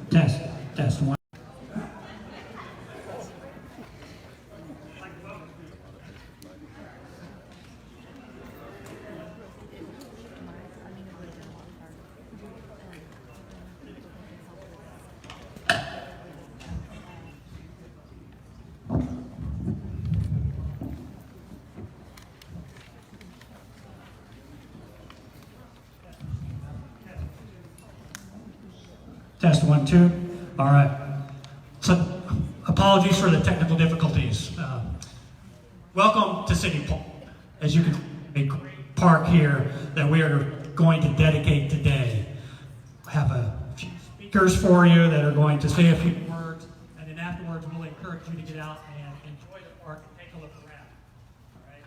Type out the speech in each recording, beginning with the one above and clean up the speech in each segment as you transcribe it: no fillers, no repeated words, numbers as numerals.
Test one. Test 1, 2. All right. So, apologies for the technical difficulties. Welcome to City Park. As you can see, a great park here that we are going to dedicate today. I have a few speakers for you that are going to say a few words, and then afterwards we'll encourage you to get out and enjoy the park and take a look around. All right.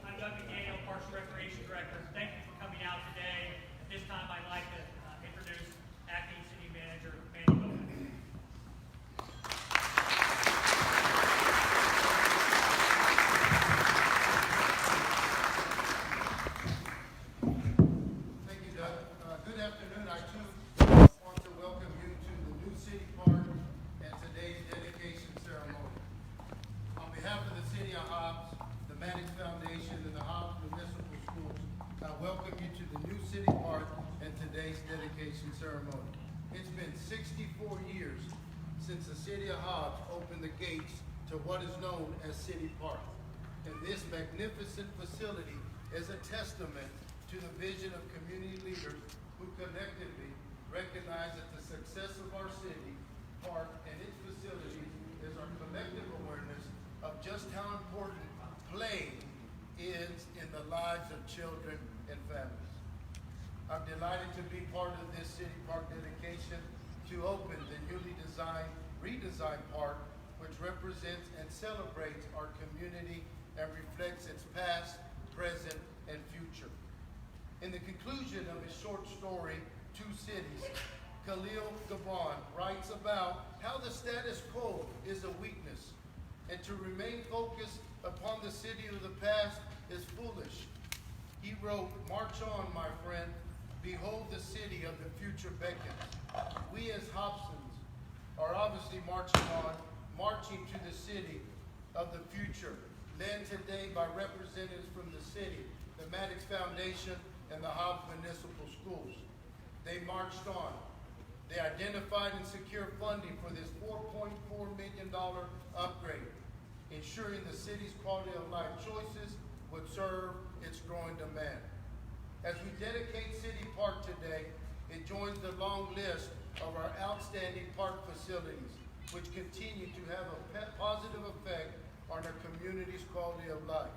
I'm Doug McDaniel, Parks and Recreation Director. Thank you for coming out today. At this time, I'd like to introduce Acting City Manager Manny Bowman. Thank you, Doug. Good afternoon. I too want to welcome you to the new City Park and today's dedication ceremony. On behalf of the City of Hobbs, the Mannix Foundation, and the Hobbs Municipal Schools, I welcome you to the new City Park and today's dedication ceremony. It's been 64 years since the City of Hobbs opened the gates to what is known as City Park. And this magnificent facility is a testament to the vision of community leaders who collectively recognize that the success of our city, park, and its facilities is our collective awareness of just how important play is in the lives of children and families. I'm delighted to be part of this City Park dedication to open the newly redesigned park, which represents and celebrates our community and reflects its past, present, and future. In the conclusion of his short story, Two Cities, Khalil Gibran writes about how the status quo is a weakness, and to remain focused upon the city of the past is foolish. He wrote, "March on, my friend, behold the city of the future beckons." We as Hobsons are obviously marching to the city of the future, led today by representatives from the city, the Mannix Foundation, and the Hobbs Municipal Schools. They marched on. They identified and secured funding for this $4.4 million upgrade, ensuring the city's quality of life choices would serve its growing demand. As we dedicate City Park today, it joins the long list of our outstanding park facilities, which continue to have a positive effect on our community's quality of life.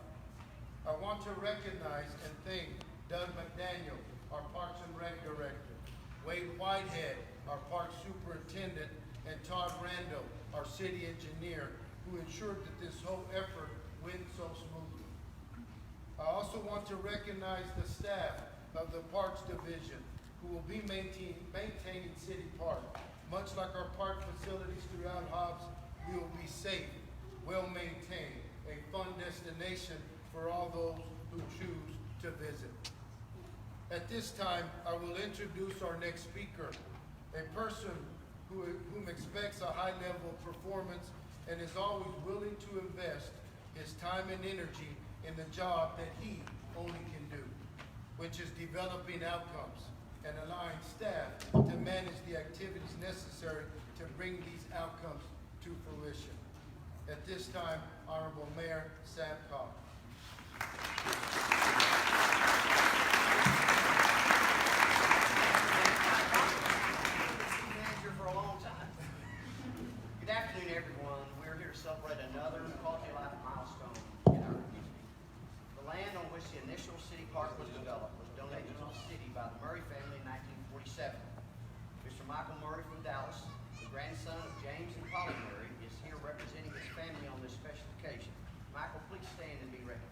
I want to recognize and thank Doug McDaniel, our Parks and Rec Director, Wade Whitehead, our Park Superintendent, and Todd Randall, our City Engineer, who ensured that this whole effort went so smoothly. I also want to recognize the staff of the Parks Division, who will be maintaining City Park. Much like our park facilities throughout Hobbs, we will be safe, well-maintained, a fun destination for all those who choose to visit. At this time, I will introduce our next speaker, a person whom expects a high level of performance and is always willing to invest his time and energy in the job that he only can do, which is developing outcomes and allowing staff to manage the activities necessary to bring these outcomes to fruition. At this time, Honorable Mayor Sam Cobb. Manager for a long time. Good afternoon, everyone. We're here to celebrate another quality of life milestone in our community. The land on which the initial city park was developed was donated to the city by the Murray family in 1947. Mr. Michael Murray from Dallas, the grandson of James and Polly Murray, is here representing his family on this special occasion. Michael, please stand and be recognized.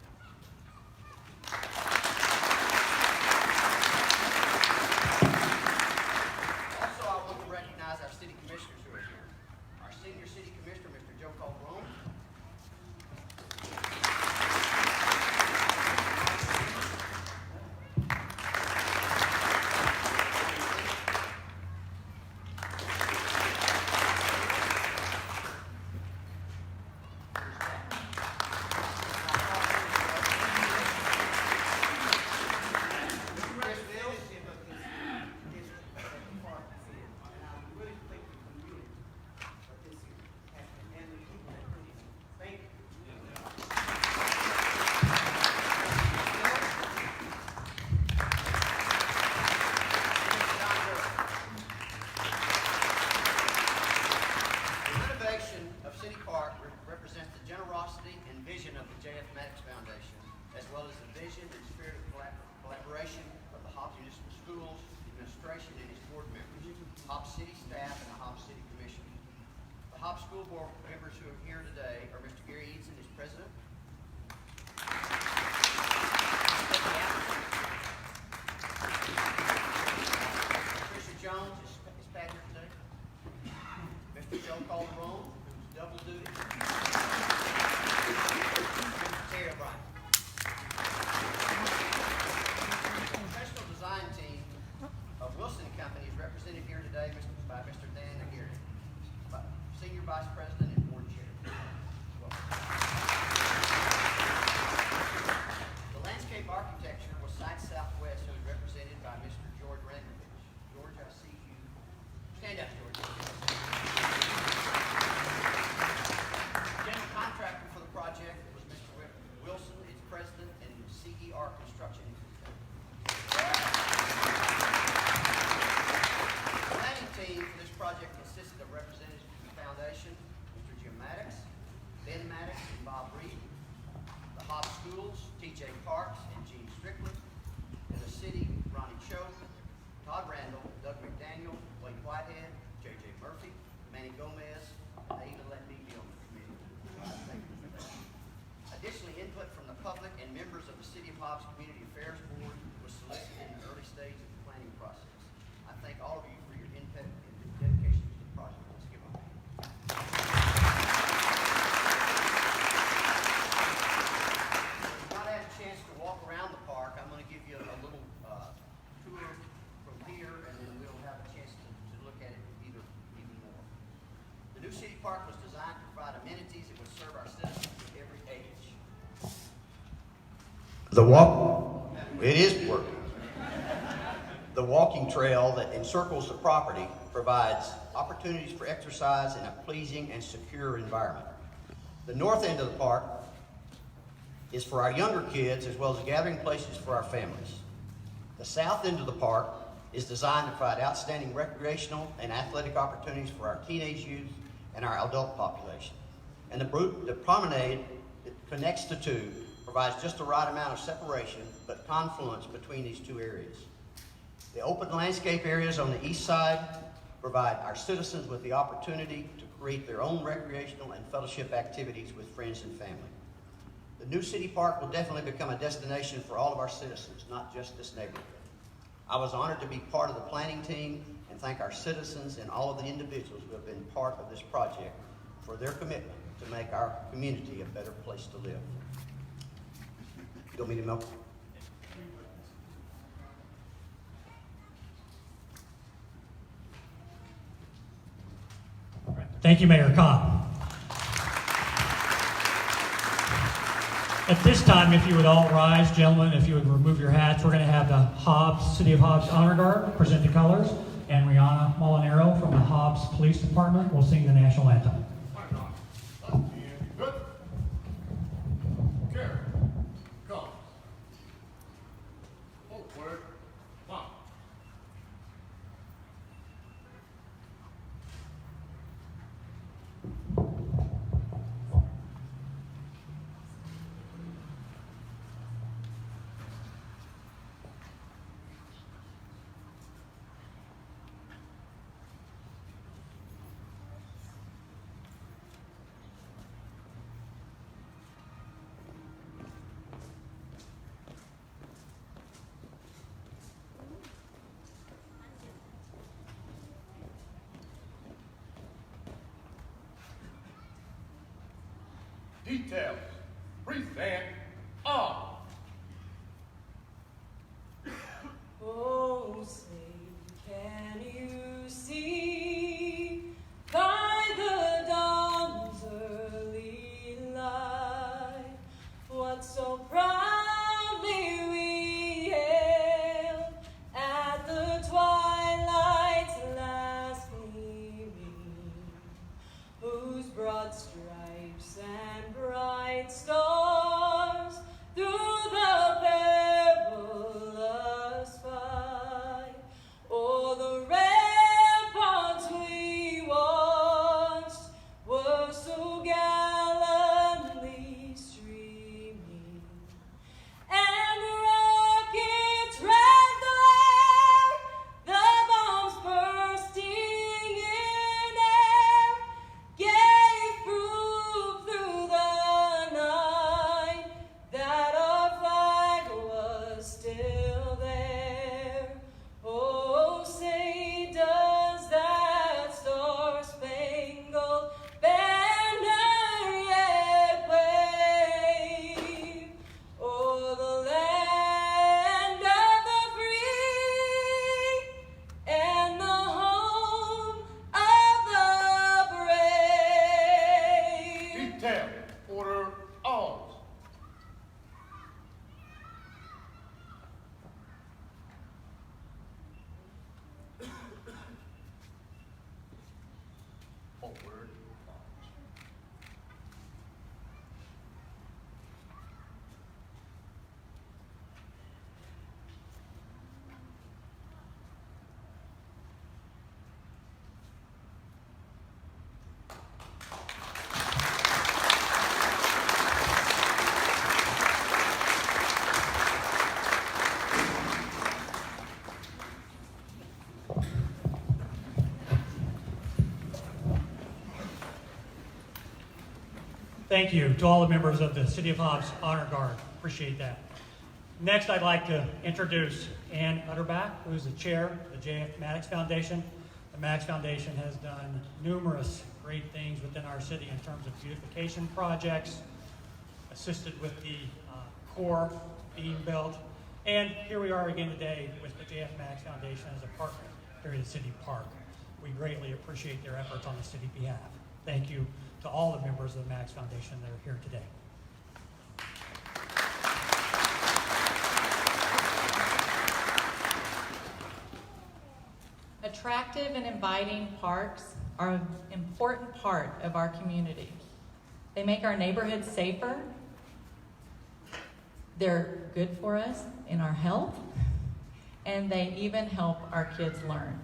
Also, I want to recognize our city commissioners who are here. Our senior city commissioner, Mr. Joe Calderon. Maddox Foundation, as well as the vision and spirit of collaboration of the Hobbs Municipal Schools administration and its board members, Hobbs City staff, and the Hobbs City Commission. The Hobbs School Board members who are here today are Mr. Aguirre, his president. Mr. Jones is back here today. Mr. Joe Calderon, who's double duty. Mr. Terry O'Brien. The professional design team of Wilson & Company is represented here today by Mr. Dan Aguirre, Senior Vice President and Board Chair. The landscape architecture was Site Southwest, who is represented by Mr. George Rankovich. George, I see you. Stand up, George. General contractor for the project was Mr. Wilson, its president, and CER Construction. The planning team for this project consisted of representatives from the foundation, Mr. Jim Maddox, Ben Maddox, and Bob Reed, the Hobbs Schools, T.J. Parks, and Gene Strickland, and the city, Ronnie Cho, Todd Randall, Doug McDaniel, Blake Whitehead, J.J. Murphy, Manny Gomez, and they even let me be on the committee. Thank you for that. Additionally, input from the public and members of the City of Hobbs Community Affairs Board was solicited in the early stage of the planning process. I thank all of you for your input and dedication to the project. Let's give them a hand. If you've not had a chance to walk around the park, I'm going to give you a little tour from here, and then we'll have a chance to look at it even more. The new city park was designed to provide amenities that would serve our citizens of every age. It is working. The walking trail that encircles the property provides opportunities for exercise in a pleasing and secure environment. The north end of the park is for our younger kids as well as gathering places for our families. The south end of the park is designed to provide outstanding recreational and athletic opportunities for our teenage youth and our adult population. And the promenade that connects the two provides just the right amount of separation but confluence between these two areas. The open landscape areas on the east side provide our citizens with the opportunity to create their own recreational and fellowship activities with friends and family. The new city park will definitely become a destination for all of our citizens, not just this neighborhood. I was honored to be part of the planning team and thank our citizens and all of the individuals who have been part of this project for their commitment to make our community a better place to live. You want me to milk? Thank you, Mayor Cobb. At this time, if you would all rise, gentlemen, if you would remove your hats, we're going to have the City of Hobbs Honor Guard present the colors, and Rihanna Molinaro from the Hobbs Police Department will sing the national anthem. Good. Carry. Go. Forward. One. Details. Present on. Oh, say, can you see by the dawn's early light what so proudly we hailed at the twilight's last gleaming, whose broad stripes and bright stars through the perilous fight o'er the ramparts we watched were so gallantly streaming. Thank you to all the members of the City of Hobbs Honor Guard. Appreciate that. Next, I'd like to introduce Ann Utterback, who's the chair of the J.F. Maddox Foundation. The Maddox Foundation has done numerous great things within our city in terms of beautification projects, assisted with the core being built, and here we are again today with the J.F. Maddox Foundation as a partner here at the City Park. We greatly appreciate their efforts on the city behalf. Thank you to all the members of the Maddox Foundation that are here today. Attractive and inviting parks are an important part of our community. They make our neighborhoods safer. They're good for us in our health, and they even help our kids learn.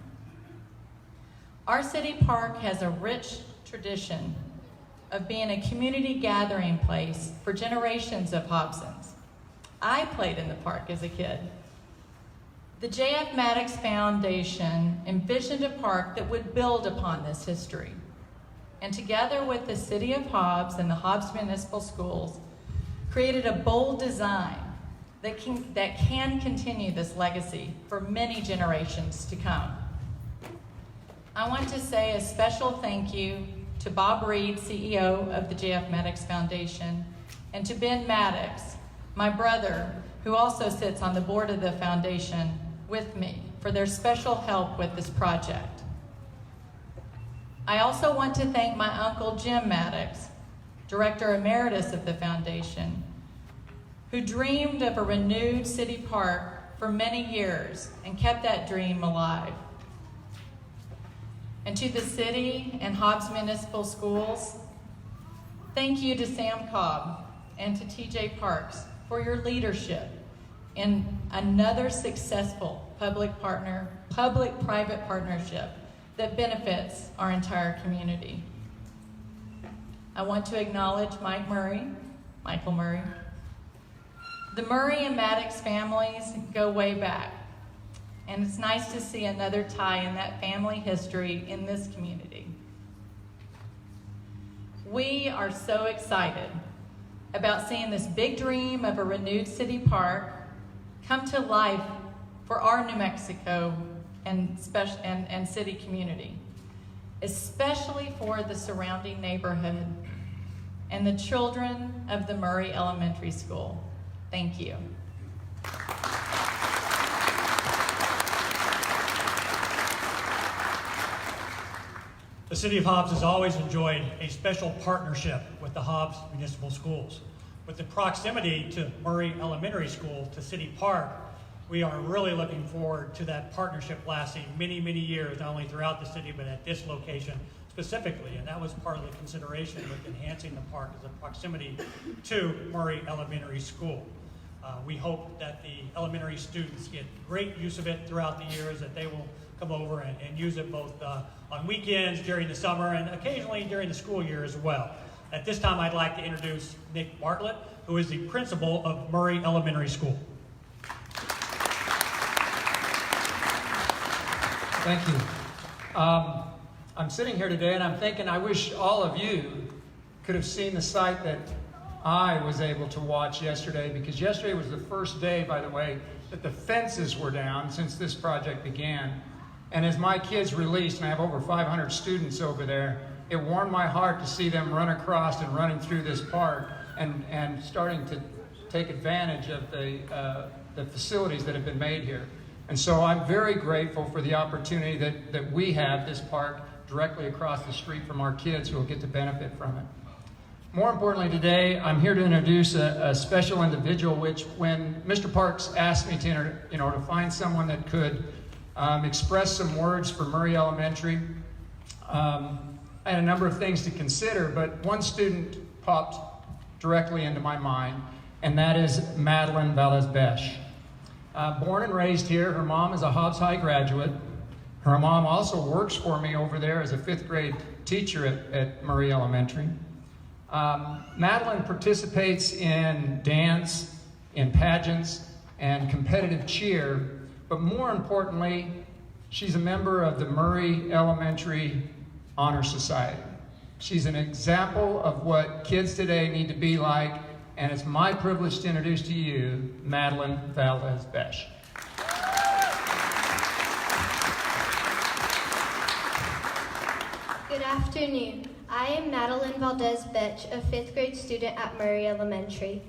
Our city park has a rich tradition of being a community gathering place for generations of Hobsons. I played in the park as a kid. The J.F. Maddox Foundation envisioned a park that would build upon this history, and together with the City of Hobbs and the Hobbs Municipal Schools, created a bold design that can continue this legacy for many generations to come. I want to say a special thank you to Bob Reed, CEO of the J.F. Maddox Foundation, and to Ben Maddox, my brother, who also sits on the board of the foundation with me, for their special help with this project. I also want to thank my uncle Jim Maddox, Director Emeritus of the foundation, who dreamed of a renewed city park for many years and kept that dream alive. And to the city and Hobbs Municipal Schools, thank you to Sam Cobb and to TJ Parks for your leadership in another successful public-private partnership that benefits our entire community. I want to acknowledge Michael Murray. The Murray and Maddox families go way back, and it's nice to see another tie in that family history in this community. We are so excited about seeing this big dream of a renewed city park come to life for our New Mexico and city community, especially for the surrounding neighborhood and the children of the Murray Elementary School. Thank you. The City of Hobbs has always enjoyed a special partnership with the Hobbs Municipal Schools. With the proximity to Murray Elementary School to City Park, we are really looking forward to that partnership lasting many, many years, not only throughout the city, but at this location specifically. And that was part of the consideration with enhancing the park, is the proximity to Murray Elementary School. We hope that the elementary students get great use of it throughout the years, that they will come over and use it both on weekends, during the summer, and occasionally during the school year as well. At this time, I'd like to introduce Nick Bartlett, who is the principal of Murray Elementary School. Thank you. I'm sitting here today and I'm thinking I wish all of you could have seen the sight that I was able to watch yesterday, because yesterday was the first day, by the way, that the fences were down since this project began. And as my kids released, and I have over 500 students over there, it warmed my heart to see them run across and running through this park and starting to take advantage of the facilities that have been made here. And so I'm very grateful for the opportunity that we have this park directly across the street from our kids who will get to benefit from it. More importantly today, I'm here to introduce a special individual, which when Mr. Parks asked me to find someone that could express some words for Murray Elementary, I had a number of things to consider, but one student popped directly into my mind, and that is Madeline Valles-Besch. Born and raised here, her mom is a Hobbs High graduate. Her mom also works for me over there as a 5th grade teacher at Murray Elementary. Madeline participates in dance, in pageants, and competitive cheer, but more importantly, she's a member of the Murray Elementary Honor Society. She's an example of what kids today need to be like, and it's my privilege to introduce to you Madeline Valdez-Besh. Good afternoon. I am Madeline Valdez-Betch, a 5th grade student at Murray Elementary.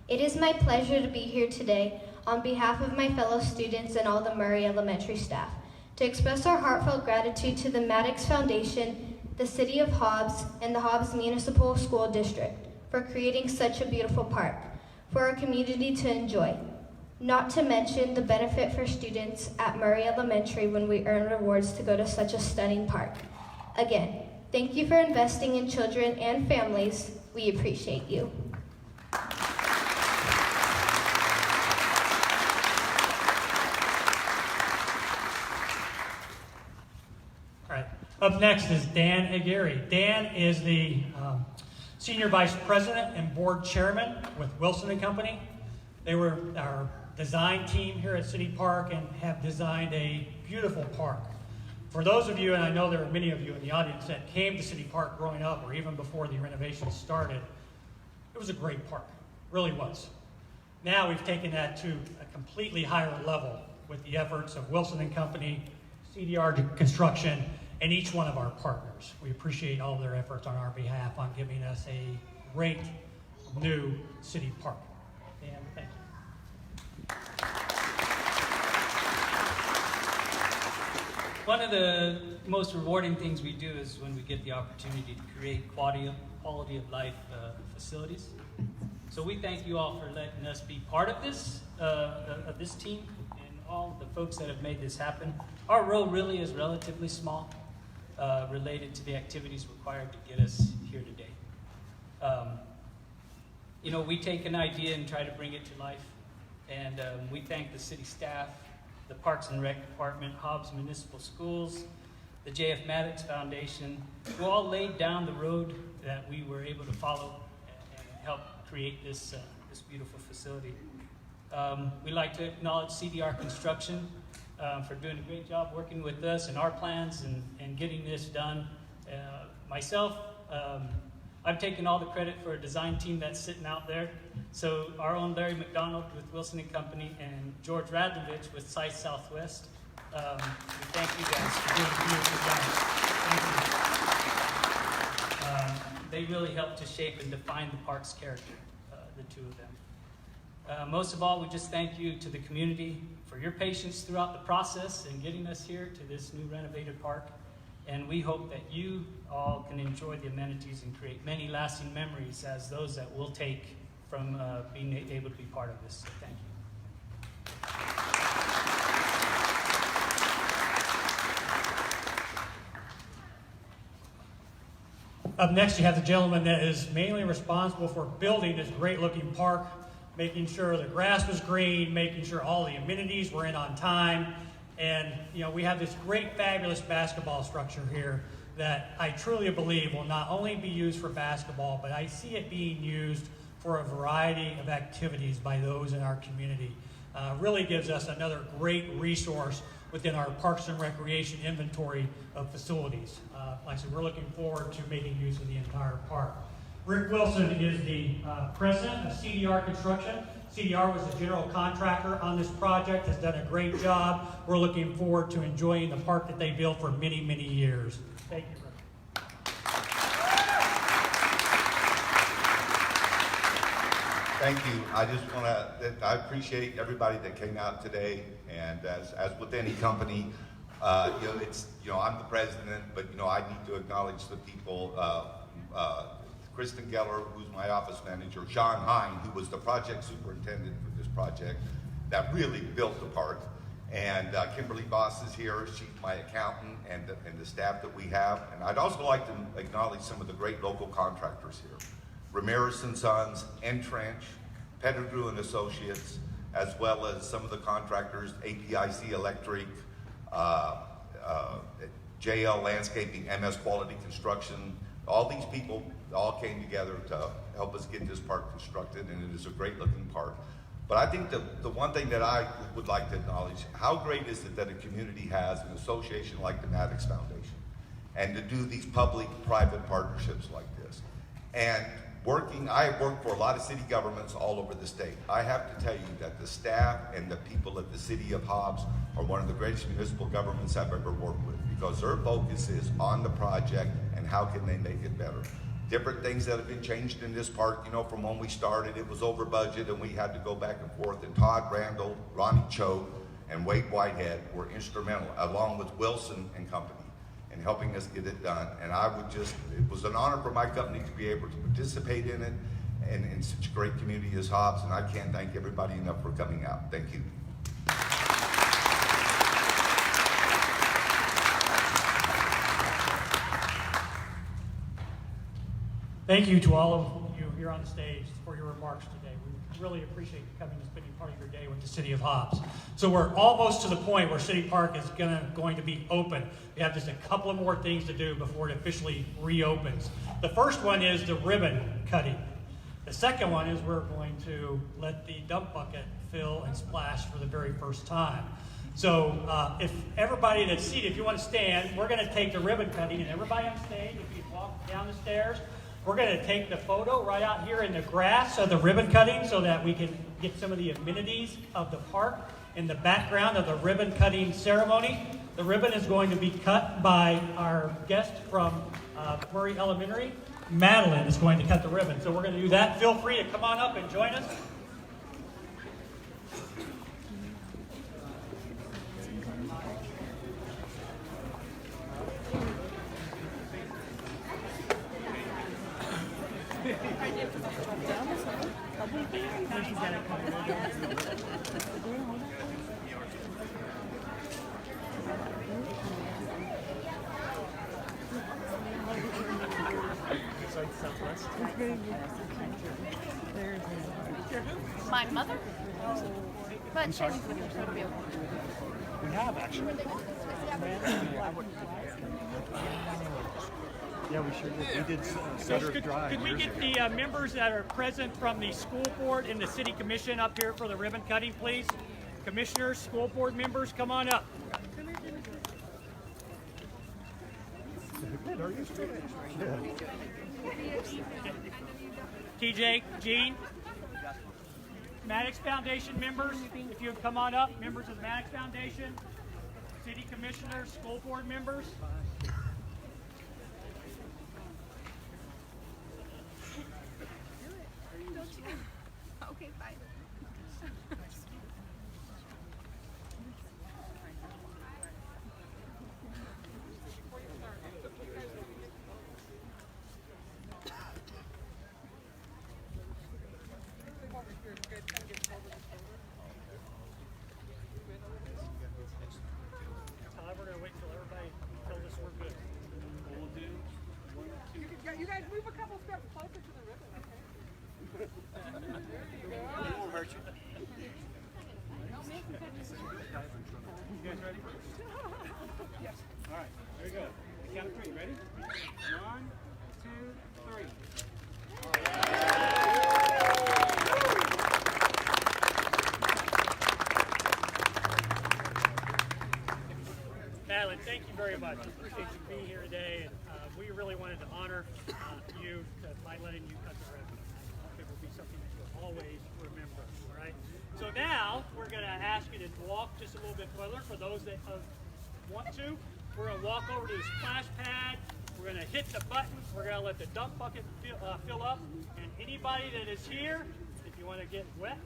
It is my pleasure to be here today on behalf of my fellow students and all the Murray Elementary staff to express our heartfelt gratitude to the Maddox Foundation, the City of Hobbs, and the Hobbs Municipal School District for creating such a beautiful park for our community to enjoy. Not to mention the benefit for students at Murray Elementary when we earn rewards to go to such a stunning park. Again, thank you for investing in children and families. We appreciate you. All right. Up next is Dan Aguirre. Dan is the Senior Vice President and Board Chairman with Wilson & Company. They were our design team here at City Park and have designed a beautiful park. For those of you, and I know there are many of you in the audience that came to City Park growing up or even before the renovation started, it was a great park, really was. Now we've taken that to a completely higher level with the efforts of Wilson & Company, CDR Construction, and each one of our partners. We appreciate all of their efforts on our behalf on giving us a great new city park. Dan, thank you. One of the most rewarding things we do is when we get the opportunity to create quality of life facilities. So we thank you all for letting us be part of this team and all the folks that have made this happen. Our role really is relatively small related to the activities required to get us here today. We take an idea and try to bring it to life, and we thank the city staff, the Parks and Rec Department, Hobbs Municipal Schools, the J.F. Maddox Foundation, who all laid down the road that we were able to follow and help create this beautiful facility. We'd like to acknowledge CDR Construction for doing a great job working with us and our plans and getting this done. Myself, I'm taking all the credit for a design team that's sitting out there. So our own Larry McDonald with Wilson & Company and George Radlovich with Site Southwest. We thank you guys for doing a beautiful job. Thank you. They really helped to shape and define the park's character, the two of them. Most of all, we just thank you to the community for your patience throughout the process and getting us here to this new renovated park. And we hope that you all can enjoy the amenities and create many lasting memories as those that we'll take from being able to be part of this. So thank you. Up next, you have the gentleman that is mainly responsible for building this great-looking park, making sure the grass was green, making sure all the amenities were in on time. And, we have this great, fabulous basketball structure here that I truly believe will not only be used for basketball, but I see it being used for a variety of activities by those in our community. Really gives us another great resource within our Parks and Recreation inventory of facilities. Like I said, we're looking forward to making use of the entire park. Rick Wilson is the president of CDR Construction. CDR was the general contractor on this project, has done a great job. We're looking forward to enjoying the park that they built for many, many years. Thank you, Rick. Thank you. I just want to, I appreciate everybody that came out today. And as with any company, I'm the president, but, I need to acknowledge the people, Kristen Geller, who's my office manager, Sean Hine, who was the project superintendent for this project that really built the park. And Kimberly Boss is here. She's my accountant and the staff that we have. And I'd also like to acknowledge some of the great local contractors here. Ramirez and Sons, Entrench, Pettigrew and Associates, as well as some of the contractors, APIC Electric, JL Landscaping, MS Quality Construction. All these people all came together to help us get this park constructed, and it is a great looking park. But I think the one thing that I would like to acknowledge, how great is it that a community has an association like the Maddox Foundation? and to do these public-private partnerships like this. And I have worked for a lot of city governments all over the state. I have to tell you that the staff and the people at the city of Hobbs are one of the greatest municipal governments I've ever worked with, because their focus is on the project and how can they make it better. Different things that have been changed in this park, you know, from when we started, it was over budget and we had to go back and forth, and Todd Randall, Ronnie Cho, and Wade Whitehead were instrumental, along with Wilson and company, in helping us get it done. And it was an honor for my company to be able to participate in it, and in such a great community as Hobbs, and I can't thank everybody enough for coming out. Thank you. Thank you to all of you here on the stage for your remarks today. We really appreciate you coming and spending part of your day with the city of Hobbs. So we're almost to the point where City Park is going to be open. We have just a couple of more things to do before it officially reopens. The first one is the ribbon cutting. The second one is we're going to let the dump bucket fill and splash for the very first time. So if everybody that's seated, if you want to stand, we're going to take the ribbon cutting, and everybody on stage, if you walk down the stairs, we're going to take the photo right out here in the grass of the ribbon cutting so that we can get some of the amenities of the park in the background of the ribbon cutting ceremony. The ribbon is going to be cut by our guest from Murray Elementary. Madeline is going to cut the ribbon. So we're going to do that. Feel free to come on up and join us. My mother? But she's We have actually. Yeah, we sure did. We did Sutter Drive. Could we get the members that are present from the school board and the city commission up here for the ribbon cutting, please? Commissioners, school board members, come on up. TJ, Gene, Maddox Foundation members, if you would come on up, members of the Maddox Foundation, city commissioners, school board members. okay, bye. We're going to wait till everybody tells us we're good. We'll do 1, 2. You guys move a couple steps closer to the ribbon, okay? It won't hurt you. You guys ready? Yes. All right, here we go. Count of 3. Ready? 1, 2, 3. Madeline, thank you very much. Appreciate you being here today. And we really wanted to honor you by letting you cut the ribbon. It will be something that you'll always remember. All right. So now we're going to ask you to walk just a little bit further. For those that want to, we're going to walk over to the splash pad. We're going to hit the button. We're going to let the dump bucket fill up. And anybody that is here, if you want to get wet,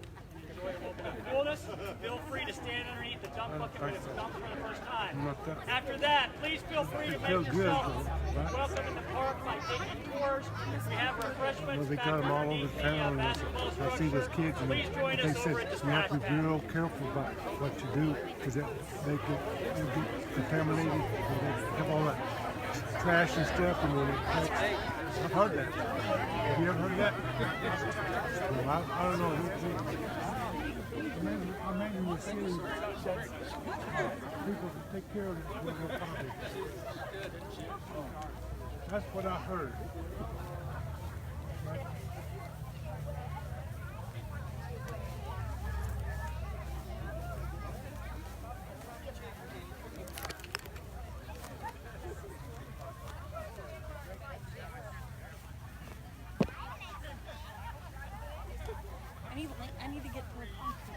enjoy a little bit of coolness, feel free to stand underneath the dump bucket when it's dumped for the first time. After that, please feel free to make yourself welcome in the park by taking tours. We have refreshments They back got them all over underneath the town. basketball I see those kids, and Please join they us said over at the you splash have to be pad. real careful about what you do because they get contaminated and they have all that trash and stuff, and then I've heard that. Have you ever heard of that? Well, I don't know. Maybe we'll see people take care of their property. That's what I heard. I need to get to the concrete.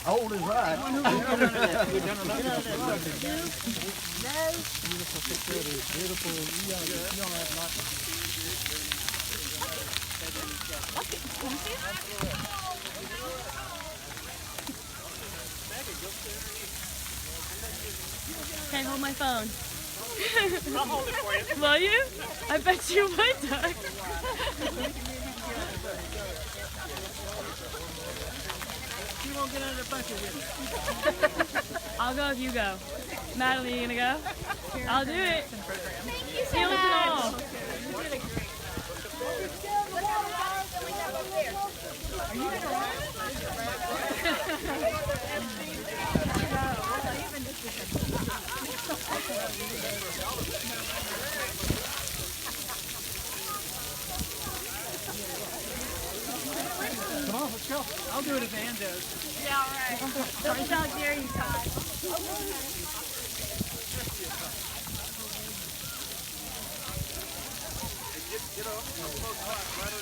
Old is right. Okay, hold my phone. I'll hold it for you. Will you? I bet you would, Doug. You won't get under the bucket with it. I'll go if you go. Madeline, you gonna go? I'll do it. Thank you so Seals and all. Come on, let's go. I'll do it if Ann does. Yeah, all right. Don't tell Jerry you tried. Get up. Right